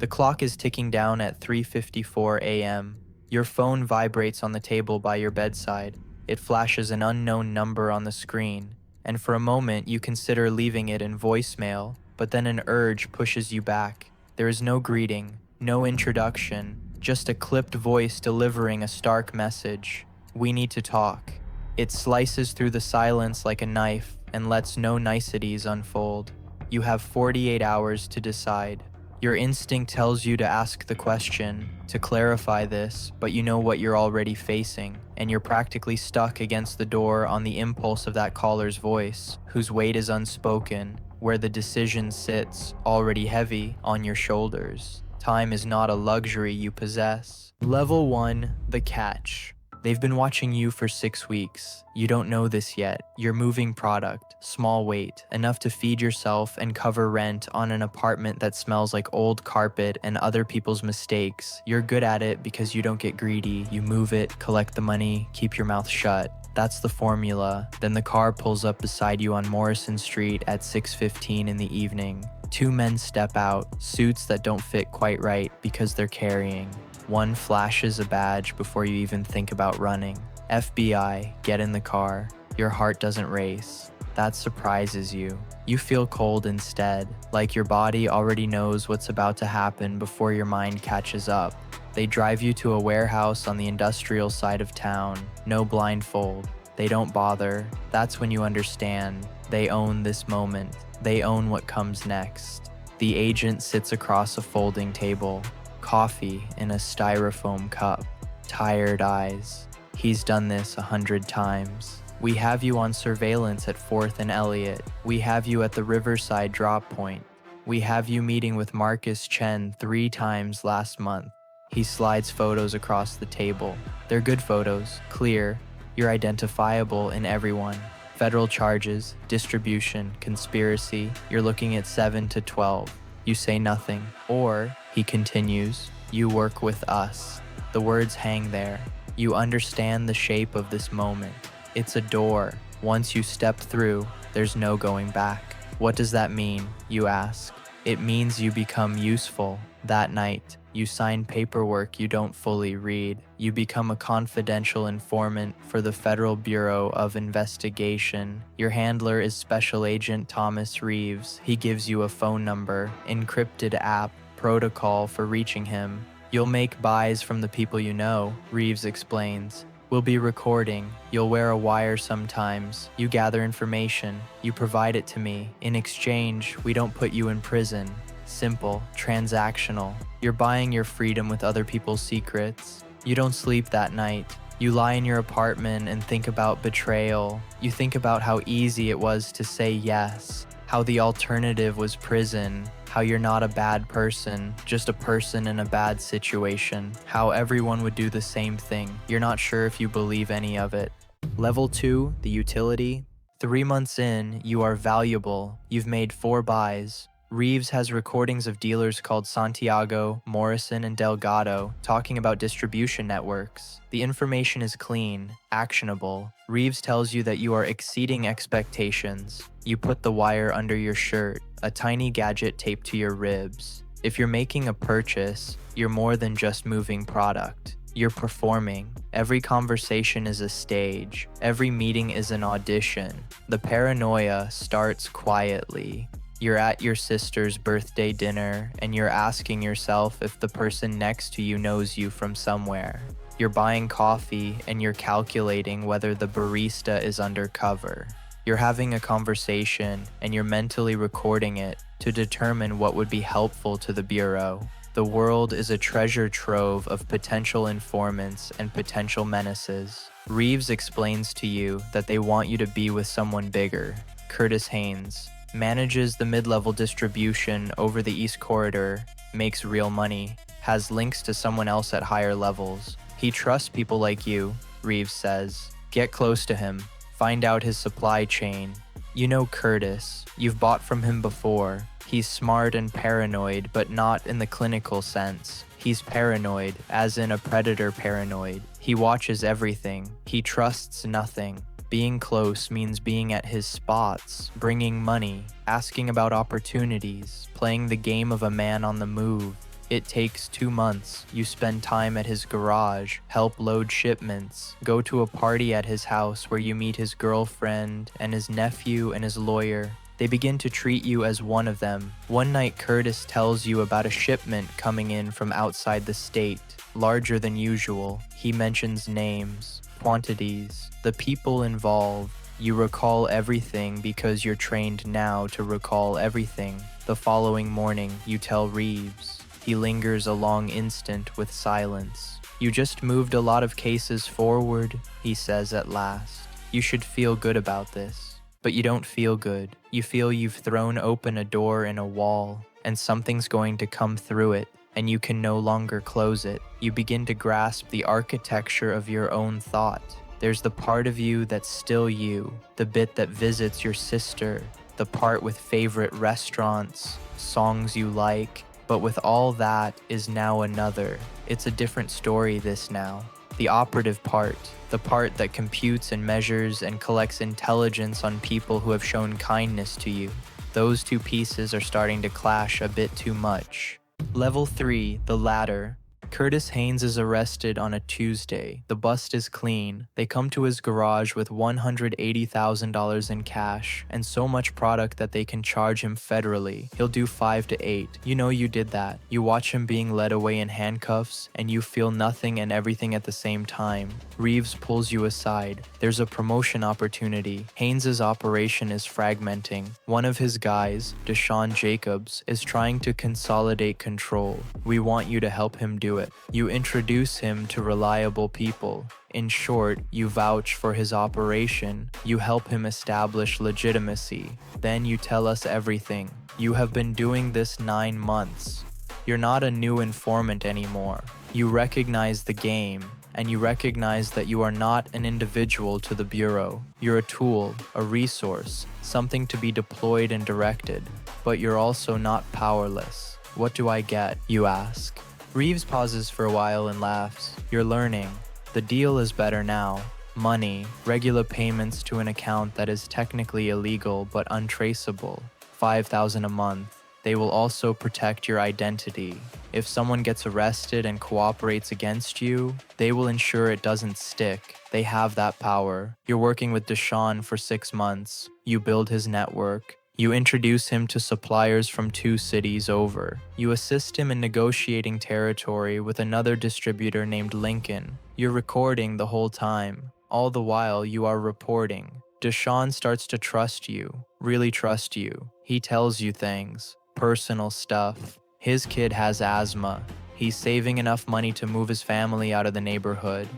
The clock is ticking down at 3:54 a.m. Your phone vibrates on the table by your bedside. It flashes an unknown number on the screen, and for a moment you consider leaving it in voicemail, but then an urge pushes you back. There is no greeting, no introduction, just a clipped voice delivering a stark message. We need to talk. It slices through the silence like a knife and lets no niceties unfold. You have 48 hours to decide. Your instinct tells you to ask the question, to clarify this, but you know what you're already facing, and you're practically stuck against the door on the impulse of that caller's voice, whose weight is unspoken, where the decision sits, already heavy, on your shoulders. Time is not a luxury you possess. Level 1, the catch. They've been watching you for 6 weeks. You don't know this yet. You're moving product, small weight, enough to feed yourself and cover rent on an apartment that smells like old carpet and other people's mistakes. You're good at it because you don't get greedy. You move it, collect the money, keep your mouth shut. That's the formula. Then the car pulls up beside you on Morrison Street at 6:15 in the evening. 2 men step out, suits that don't fit quite right because they're carrying. One flashes a badge before you even think about running. FBI, get in the car. Your heart doesn't race. That surprises you. You feel cold instead, like your body already knows what's about to happen before your mind catches up. They drive you to a warehouse on the industrial side of town. No blindfold. They don't bother. That's when you understand. They own this moment. They own what comes next. The agent sits across a folding table. Coffee in a styrofoam cup. Tired eyes. He's done this 100 times. We have you on surveillance at 4th and Elliott. We have you at the Riverside drop point. We have you meeting with Marcus Chen 3 times last month. He slides photos across the table. They're good photos, clear. You're identifiable in everyone. Federal charges, distribution, conspiracy. You're looking at 7 to 12. You say nothing. Or, he continues, you work with us. The words hang there. You understand the shape of this moment. It's a door. Once you step through, there's no going back. What does that mean, you ask? It means you become useful. That night, you sign paperwork you don't fully read. You become a confidential informant for the Federal Bureau of Investigation. Your handler is Special Agent Thomas Reeves. He gives you a phone number, encrypted app, protocol for reaching him. You'll make buys from the people you know, Reeves explains. We'll be recording. You'll wear a wire sometimes. You gather information. You provide it to me. In exchange, we don't put you in prison. Simple, transactional. You're buying your freedom with other people's secrets. You don't sleep that night. You lie in your apartment and think about betrayal. You think about how easy it was to say yes, how the alternative was prison, how you're not a bad person, just a person in a bad situation, how everyone would do the same thing. You're not sure if you believe any of it. Level 2, the utility. 3 months in, you are valuable. You've made 4 buys. Reeves has recordings of dealers called Santiago, Morrison, and Delgado talking about distribution networks. The information is clean, actionable. Reeves tells you that you are exceeding expectations. You put the wire under your shirt, a tiny gadget taped to your ribs. If you're making a purchase, you're more than just moving product. You're performing. Every conversation is a stage. Every meeting is an audition. The paranoia starts quietly. You're at your sister's birthday dinner, and you're asking yourself if the person next to you knows you from somewhere. You're buying coffee, and you're calculating whether the barista is undercover. You're having a conversation, and you're mentally recording it to determine what would be helpful to the Bureau. The world is a treasure trove of potential informants and potential menaces. Reeves explains to you that they want you to be with someone bigger. Curtis Haynes manages the mid-level distribution over the East Corridor, makes real money, has links to someone else at higher levels. He trusts people like you, Reeves says. Get close to him. Find out his supply chain. You know Curtis. You've bought from him before. He's smart and paranoid, but not in the clinical sense. He's paranoid, as in a predator paranoid. He watches everything. He trusts nothing. Being close means being at his spots, bringing money, asking about opportunities, playing the game of a man on the move. It takes 2 months. You spend time at his garage, help load shipments, go to a party at his house where you meet his girlfriend and his nephew and his lawyer. They begin to treat you as one of them. One night, Curtis tells you about a shipment coming in from outside the state, larger than usual. He mentions names, quantities, the people involved. You recall everything because you're trained now to recall everything. The following morning, you tell Reeves. He lingers a long instant with silence. You just moved a lot of cases forward, he says at last. You should feel good about this. But you don't feel good. You feel you've thrown open a door in a wall, and something's going to come through it, and you can no longer close it. You begin to grasp the architecture of your own thought. There's the part of you that's still you, the bit that visits your sister, the part with favorite restaurants, songs you like, but with all that is now another. It's a different story this now. The operative part, the part that computes and measures and collects intelligence on people who have shown kindness to you. Those two pieces are starting to clash a bit too much. Level 3, the ladder. Curtis Haynes is arrested on a Tuesday. The bust is clean. They come to his garage with $180,000 in cash and so much product that they can charge him federally. He'll do 5 to 8. You know you did that. You watch him being led away in handcuffs and you feel nothing and everything at the same time. Reeves pulls you aside. There's a promotion opportunity. Haynes's operation is fragmenting. One of his guys, Deshaun Jacobs, is trying to consolidate control. We want you to help him do it. You introduce him to reliable people. In short, you vouch for his operation. You help him establish legitimacy. Then you tell us everything. You have been doing this 9 months. You're not a new informant anymore. You recognize the game, and you recognize that you are not an individual to the Bureau. You're a tool, a resource, something to be deployed and directed. But you're also not powerless. What do I get, you ask? Reeves pauses for a while and laughs. You're learning. The deal is better now. Money, regular payments to an account that is technically illegal but untraceable. $5,000 a month. They will also protect your identity. If someone gets arrested and cooperates against you, they will ensure it doesn't stick. They have that power. You're working with Deshaun for 6 months. You build his network. You introduce him to suppliers from 2 cities over. You assist him in negotiating territory with another distributor named Lincoln. You're recording the whole time. All the while, you are reporting. Deshaun starts to trust you, really trust you. He tells you things, personal stuff. His kid has asthma. He's saving enough money to move his family out of the neighborhood.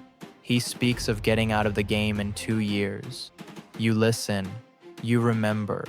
He speaks of getting out of the game in 2 years. You listen. You remember.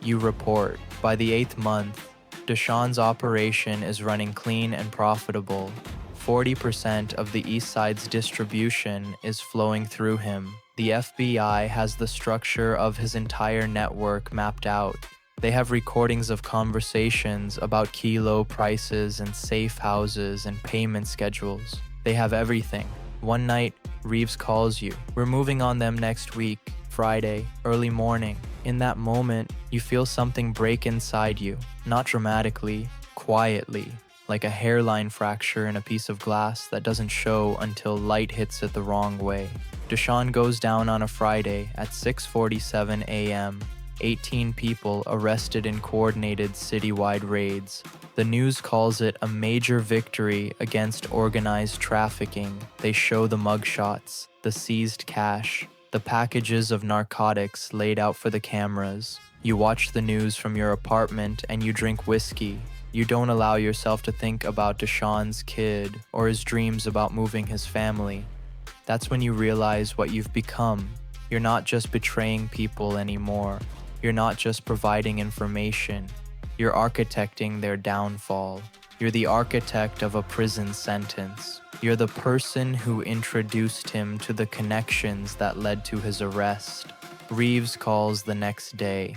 You report. By the 8th month, Deshaun's operation is running clean and profitable. 40% of the East Side's distribution is flowing through him. The FBI has the structure of his entire network mapped out. They have recordings of conversations about kilo prices and safe houses and payment schedules. They have everything. One night, Reeves calls you. We're moving on them next week, Friday, early morning. In that moment, you feel something break inside you, not dramatically, quietly, like a hairline fracture in a piece of glass that doesn't show until light hits it the wrong way. Deshaun goes down on a Friday at 6:47 a.m. 18 people arrested in coordinated citywide raids. The news calls it a major victory against organized trafficking. They show the mugshots, the seized cash, the packages of narcotics laid out for the cameras. You watch the news from your apartment and you drink whiskey. You don't allow yourself to think about Deshaun's kid or his dreams about moving his family. That's when you realize what you've become. You're not just betraying people anymore. You're not just providing information. You're architecting their downfall. You're the architect of a prison sentence. You're the person who introduced him to the connections that led to his arrest. Reeves calls the next day.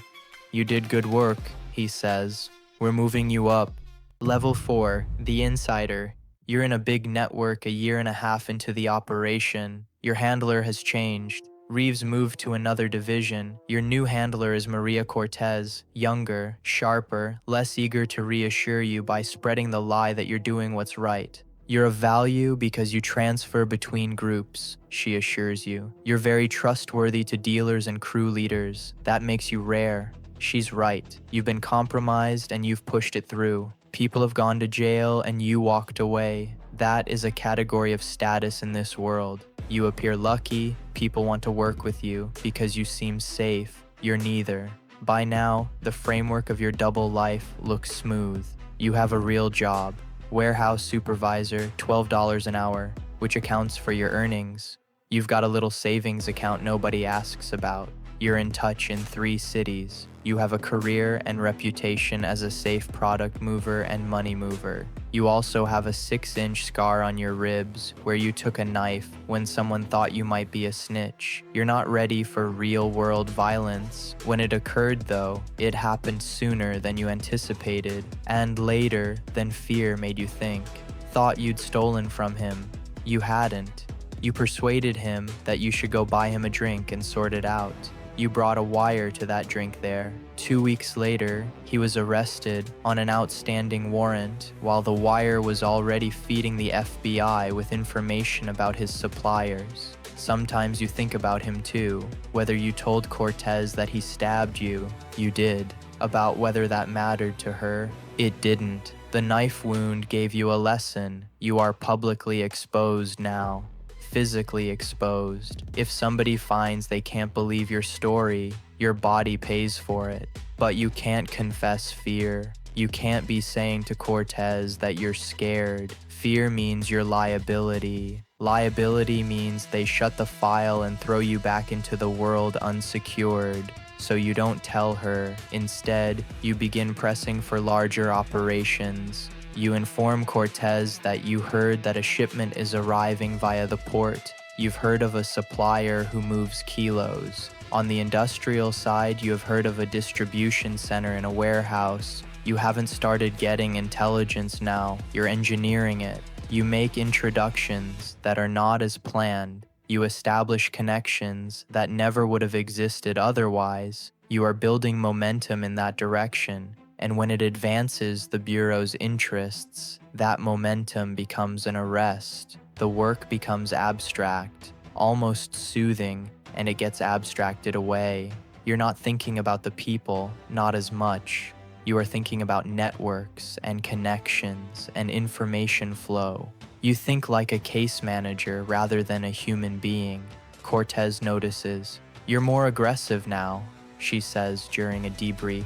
You did good work, he says. We're moving you up. Level 4, the insider. You're in a big network a year and a half into the operation. Your handler has changed. Reeves moved to another division. Your new handler is Maria Cortez, younger, sharper, less eager to reassure you by spreading the lie that you're doing what's right. You're of value because you transfer between groups, she assures you. You're very trustworthy to dealers and crew leaders. That makes you rare. She's right. You've been compromised and you've pushed it through. People have gone to jail and you walked away. That is a category of status in this world. You appear lucky, people want to work with you because you seem safe. You're neither. By now, the framework of your double life looks smooth. You have a real job. Warehouse supervisor, $12 an hour, which accounts for your earnings. You've got a little savings account nobody asks about. You're in touch in 3 cities. You have a career and reputation as a safe product mover and money mover. You also have a 6-inch scar on your ribs where you took a knife when someone thought you might be a snitch. You're not ready for real-world violence. When it occurred, though, it happened sooner than you anticipated and later than fear made you think. Thought you'd stolen from him. You hadn't. You persuaded him that you should go buy him a drink and sort it out. You brought a wire to that drink there. 2 weeks later, he was arrested on an outstanding warrant while the wire was already feeding the FBI with information about his suppliers. Sometimes you think about him too, whether you told Cortez that he stabbed you. You did. About whether that mattered to her. It didn't. The knife wound gave you a lesson. You are publicly exposed now. Physically exposed. If somebody finds they can't believe your story, your body pays for it. But you can't confess fear. You can't be saying to Cortez that you're scared. Fear means your liability. Liability means they shut the file and throw you back into the world unsecured. So you don't tell her. Instead, you begin pressing for larger operations. You inform Cortez that you heard that a shipment is arriving via the port. You've heard of a supplier who moves kilos. On the industrial side, you have heard of a distribution center in a warehouse. You haven't started getting intelligence now. You're engineering it. You make introductions that are not as planned. You establish connections that never would have existed otherwise. You are building momentum in that direction. And when it advances the Bureau's interests, that momentum becomes an arrest. The work becomes abstract, almost soothing, and it gets abstracted away. You're not thinking about the people, not as much. You are thinking about networks and connections and information flow. You think like a case manager rather than a human being. Cortez notices. You're more aggressive now, she says during a debrief.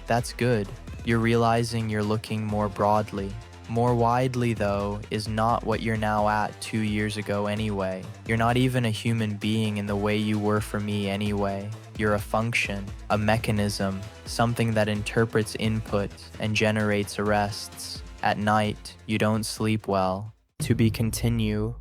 That's good. You're realizing you're looking more broadly. More widely, though, is not what you're now at 2 years ago anyway. You're not even a human being in the way you were for me anyway. You're a function, a mechanism, something that interprets input and generates arrests. At night, you don't sleep well. To be continued.